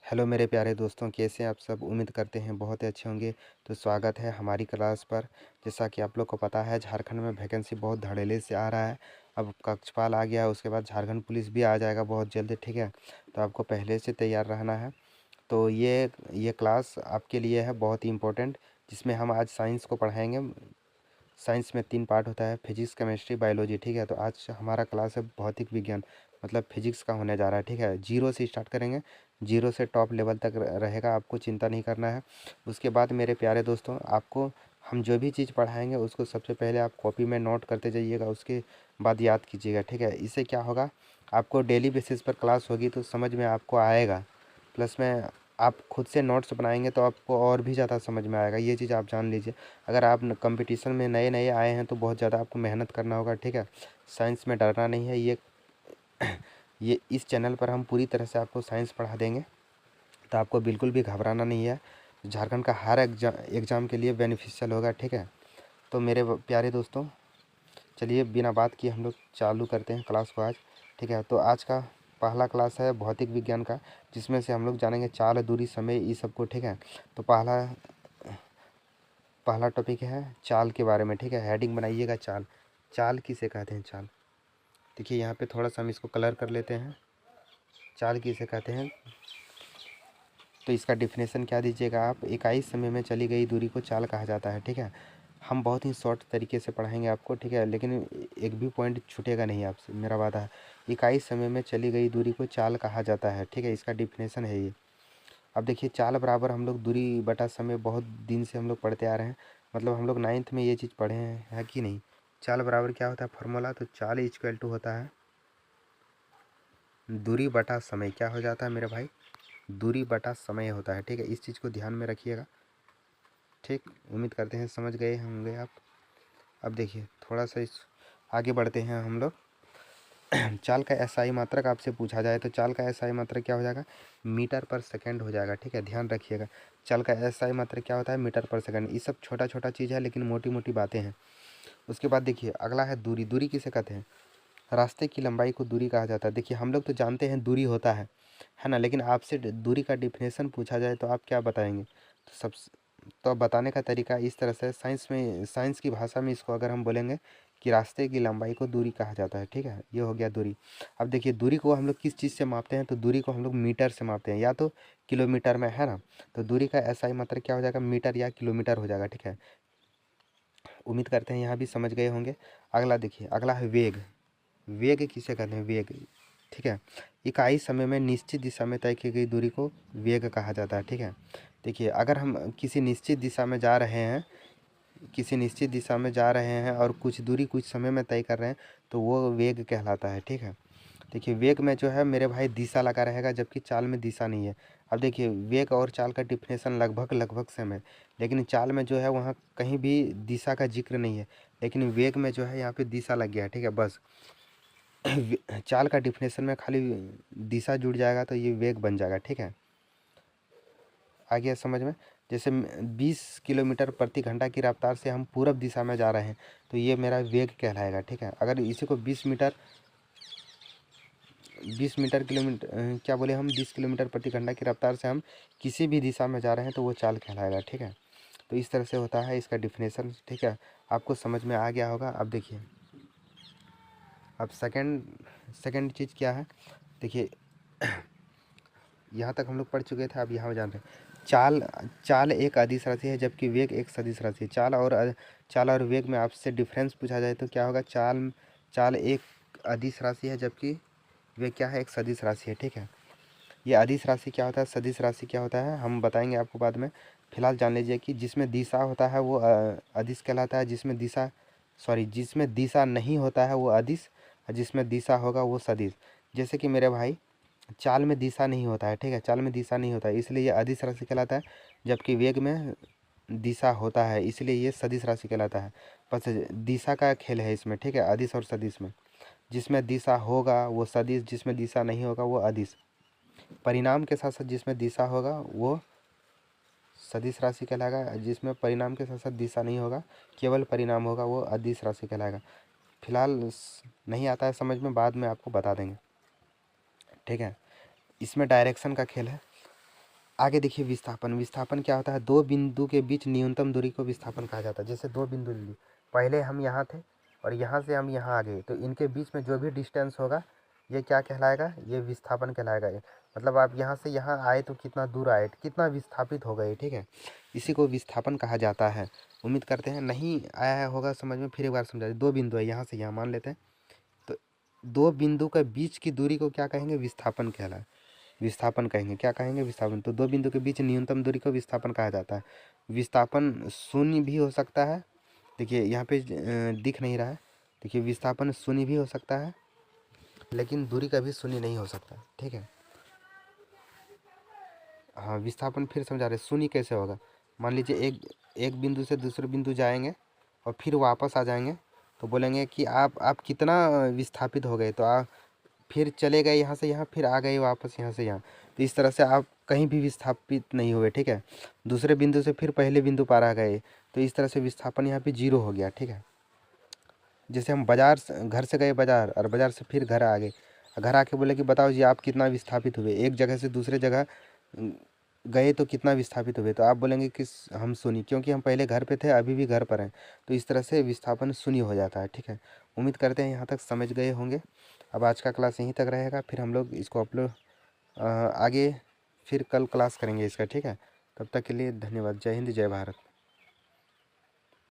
Hello मेरे प्यारे दोस्तों, कैसे हैं आप सब। उम्मीद करते हैं बहुत ही अच्छे होंगे। तो स्वागत है हमारी क्लास पर। जैसा कि आप लोग को पता है, झारखंड में वैकेंसी बहुत धड़ल्ले से आ रहा है। अब कक्षपाल आ गया, उसके बाद झारखंड पुलिस भी आ जाएगा बहुत जल्दी, ठीक है। तो आपको पहले से तैयार रहना है। तो ये क्लास आपके लिए है बहुत ही इम्पोर्टेंट, जिसमें हम आज साइंस को पढ़ाएंगे। साइंस में 3 पार्ट होता है, फिजिक्स, केमिस्ट्री, बायोलॉजी, ठीक है। तो आज हमारा क्लास है भौतिक विज्ञान, मतलब फिजिक्स का होने जा रहा है, ठीक है। जीरो से स्टार्ट करेंगे, जीरो से टॉप लेवल तक रहेगा, आपको चिंता नहीं करना है। उसके बाद मेरे प्यारे दोस्तों, आपको हम जो भी चीज़ पढ़ाएंगे उसको सबसे पहले आप कॉपी में नोट करते जाइएगा, उसके बाद याद कीजिएगा, ठीक है। इससे क्या होगा, आपको डेली बेसिस पर क्लास होगी तो समझ में आपको आएगा। प्लस में आप खुद से नोट्स बनाएंगे तो आपको और भी ज़्यादा समझ में आएगा, ये चीज़ आप जान लीजिए। अगर आप कंपटीशन में नए नए आए हैं तो बहुत ज़्यादा आपको मेहनत करना होगा, ठीक है। साइंस में डरना नहीं है। ये इस चैनल पर हम पूरी तरह से आपको साइंस पढ़ा देंगे, तो आपको बिल्कुल भी घबराना नहीं है। झारखंड का हर एग्ज़ाम के लिए बेनिफिशियल होगा, ठीक है। तो मेरे प्यारे दोस्तों, चलिए बिना बात किए हम लोग चालू करते हैं क्लास को आज, ठीक है। तो आज का पहला क्लास है भौतिक विज्ञान का, जिसमें से हम लोग जानेंगे चाल, दूरी, समय, ये सबको, ठीक है। तो पहला टॉपिक है चाल के बारे में, ठीक है। हेडिंग बनाइएगा चाल। चाल किसे कहते हैं, चाल। देखिए यहाँ पे थोड़ा सा हम इसको कलर कर लेते हैं। चाल किसे कहते हैं, तो इसका डिफिनेशन क्या दीजिएगा आप। इकाई समय में चली गई दूरी को चाल कहा जाता है, ठीक है। हम बहुत ही शॉर्ट तरीके से पढ़ाएंगे आपको, ठीक है, लेकिन एक भी पॉइंट छूटेगा नहीं आपसे, मेरा वादा है। इकाई समय में चली गई दूरी को चाल कहा जाता है, ठीक है। इसका डिफिनेशन है ये। अब देखिए, चाल बराबर हम लोग दूरी बटा समय बहुत दिन से हम लोग पढ़ते आ रहे हैं, मतलब हम लोग 9th में ये चीज़ पढ़े हैं, है कि नहीं। चाल बराबर क्या होता है फॉर्मूला, तो चाल इक्वल टू होता है दूरी बटा समय। क्या हो जाता है मेरे भाई, दूरी बटा समय होता है, ठीक है। इस चीज़ को ध्यान में रखिएगा, ठीक। उम्मीद करते हैं समझ गए होंगे आप। अब देखिए थोड़ा सा इस आगे बढ़ते हैं हम लोग। चाल का एसआई मात्रक आपसे पूछा जाए तो चाल का एसआई मात्रक क्या हो जाएगा, मीटर पर सेकंड हो जाएगा, ठीक है। ध्यान रखिएगा, चाल का एसआई मात्रक क्या होता है, मीटर पर सेकंड। ये सब छोटा छोटा चीज़ है, लेकिन मोटी मोटी बातें हैं। उसके बाद देखिए अगला है दूरी। दूरी किसे कहते हैं, रास्ते की लंबाई को दूरी कहा जाता है। देखिए हम लोग तो जानते हैं दूरी होता है ना, लेकिन आपसे दूरी का डिफिनेशन पूछा जाए तो आप क्या बताएंगे। तो सब तो बताने का तरीका इस तरह से, साइंस में, साइंस की भाषा में इसको अगर हम बोलेंगे कि रास्ते की लंबाई को दूरी कहा जाता है, ठीक है। ये हो गया दूरी। अब देखिए दूरी को हम लोग किस चीज़ से मापते हैं, तो दूरी को हम लोग मीटर से मापते हैं, या तो किलोमीटर में, है ना। तो दूरी का एसआई मात्रक क्या हो जाएगा, मीटर या किलोमीटर हो जाएगा, ठीक है। उम्मीद करते हैं यहाँ भी समझ गए होंगे। अगला देखिए, अगला है वेग। वेग किसे कहते हैं, वेग, ठीक है। इकाई समय में निश्चित दिशा में तय की गई दूरी को वेग कहा जाता है, ठीक है। देखिए अगर हम किसी निश्चित दिशा में जा रहे हैं, किसी निश्चित दिशा में जा रहे हैं और कुछ दूरी कुछ समय में तय कर रहे हैं, तो वो वेग कहलाता है, ठीक है। देखिए वेग में जो है मेरे भाई दिशा लगा रहेगा, जबकि चाल में दिशा नहीं है। अब देखिए वेग और चाल का डिफिनेशन लगभग लगभग सेम है, लेकिन चाल में जो है वहाँ कहीं भी दिशा का जिक्र नहीं है, लेकिन वेग में जो है यहाँ पे दिशा लग गया है, ठीक है, बस। चाल का डिफिनेशन में खाली दिशा जुड़ जाएगा तो ये वेग बन जाएगा, ठीक है। आ गया समझ में। जैसे 20 किलोमीटर प्रति घंटा की रफ्तार से हम पूरब दिशा में जा रहे हैं, तो ये मेरा वेग कहलाएगा, ठीक है। अगर इसी को 20 मीटर किलोमीटर क्या बोले हम, 20 किलोमीटर प्रति घंटा की रफ्तार से हम किसी भी दिशा में जा रहे हैं तो वो चाल कहलाएगा, ठीक है। तो इस तरह से होता है इसका डिफिनेशन, ठीक है। आपको समझ में आ गया होगा। अब देखिए, अब सेकंड सेकंड चीज़ क्या है, देखिए यहाँ तक हम लोग पढ़ चुके थे, अब यहाँ जान रहे हैं। चाल, चाल एक अदिश राशि है, जबकि वेग एक सदिश राशि है। चाल और वेग में आपसे डिफरेंस पूछा जाए तो क्या होगा, चाल चाल एक अदिश राशि है, जबकि वेग क्या है, एक सदिश राशि है, ठीक है। ये अदिश राशि क्या होता है, सदिश राशि क्या होता है, हम बताएंगे आपको बाद में। फिलहाल जान लीजिए कि जिसमें दिशा होता है वो अदिश कहलाता है, जिसमें दिशा नहीं होता है वो अदिश, और जिसमें दिशा होगा वो सदिश। जैसे कि मेरे भाई चाल में दिशा नहीं होता है, ठीक है, चाल में दिशा नहीं होता है, इसलिए ये अदिश राशि कहलाता है। जबकि वेग में दिशा होता है, इसलिए ये सदिश राशि कहलाता है। बस दिशा का खेल है इसमें, ठीक है, अदिश और सदिश में। जिसमें दिशा होगा वो सदिश, जिसमें दिशा नहीं होगा वो अदिश। परिणाम के साथ साथ जिसमें दिशा होगा वो सदिश राशि कहलाएगा, जिसमें परिणाम के साथ साथ दिशा नहीं होगा, केवल परिणाम होगा, वो अदिश राशि कहलाएगा। फिलहाल नहीं आता है समझ में, बाद में आपको बता देंगे, ठीक है। इसमें डायरेक्शन का खेल है। आगे देखिए विस्थापन। विस्थापन क्या होता है, दो बिंदु के बीच न्यूनतम दूरी को विस्थापन कहा जाता है। जैसे दो बिंदु ली, पहले हम यहाँ थे और यहाँ से हम यहाँ आ गए, तो इनके बीच में जो भी डिस्टेंस होगा ये क्या कहलाएगा, ये विस्थापन कहलाएगा। मतलब आप यहाँ से यहाँ आए तो कितना दूर आए, कितना विस्थापित हो गए, ठीक है, इसी को विस्थापन कहा जाता है। उम्मीद करते हैं नहीं आया होगा समझ में, फिर एक बार समझा। दो बिंदु है, यहाँ से यहाँ मान लेते हैं, तो दो बिंदु के बीच की दूरी को क्या कहेंगे, विस्थापन कहलाए, विस्थापन कहेंगे। क्या कहेंगे, विस्थापन। तो दो बिंदु के बीच न्यूनतम दूरी को विस्थापन कहा जाता है। विस्थापन शून्य भी हो सकता है, देखिए यहाँ पे दिख नहीं रहा है, देखिए विस्थापन शून्य भी हो सकता है, लेकिन दूरी कभी शून्य नहीं हो सकता, ठीक है। हाँ, विस्थापन फिर समझा रहे, शून्य कैसे होगा। मान लीजिए एक बिंदु से दूसरे बिंदु जाएंगे और फिर वापस आ जाएंगे, तो बोलेंगे कि आप कितना विस्थापित हो गए, तो आप फिर चले गए यहाँ से यहाँ, फिर आ गए वापस यहाँ से यहाँ, तो इस तरह से आप कहीं भी विस्थापित नहीं हुए, ठीक है। दूसरे बिंदु से फिर पहले बिंदु पार आ गए, तो इस तरह से विस्थापन यहाँ पे जीरो हो गया, ठीक है। जैसे हम घर से गए बाजार और बाजार से फिर घर आ गए, घर आके बोले कि बताओ जी आप कितना विस्थापित हुए, एक जगह से दूसरे जगह गए तो कितना विस्थापित हुए, तो आप बोलेंगे कि हम शून्य, क्योंकि हम पहले घर पे थे अभी भी घर पर हैं, तो इस तरह से विस्थापन शून्य हो जाता है, ठीक है। उम्मीद करते हैं यहाँ तक समझ गए होंगे। अब आज का क्लास यहीं तक रहेगा, फिर हम लोग इसको अपलोड आगे फिर कल क्लास करेंगे इसका, ठीक है। तब तक के लिए धन्यवाद। जय हिंद, जय भारत।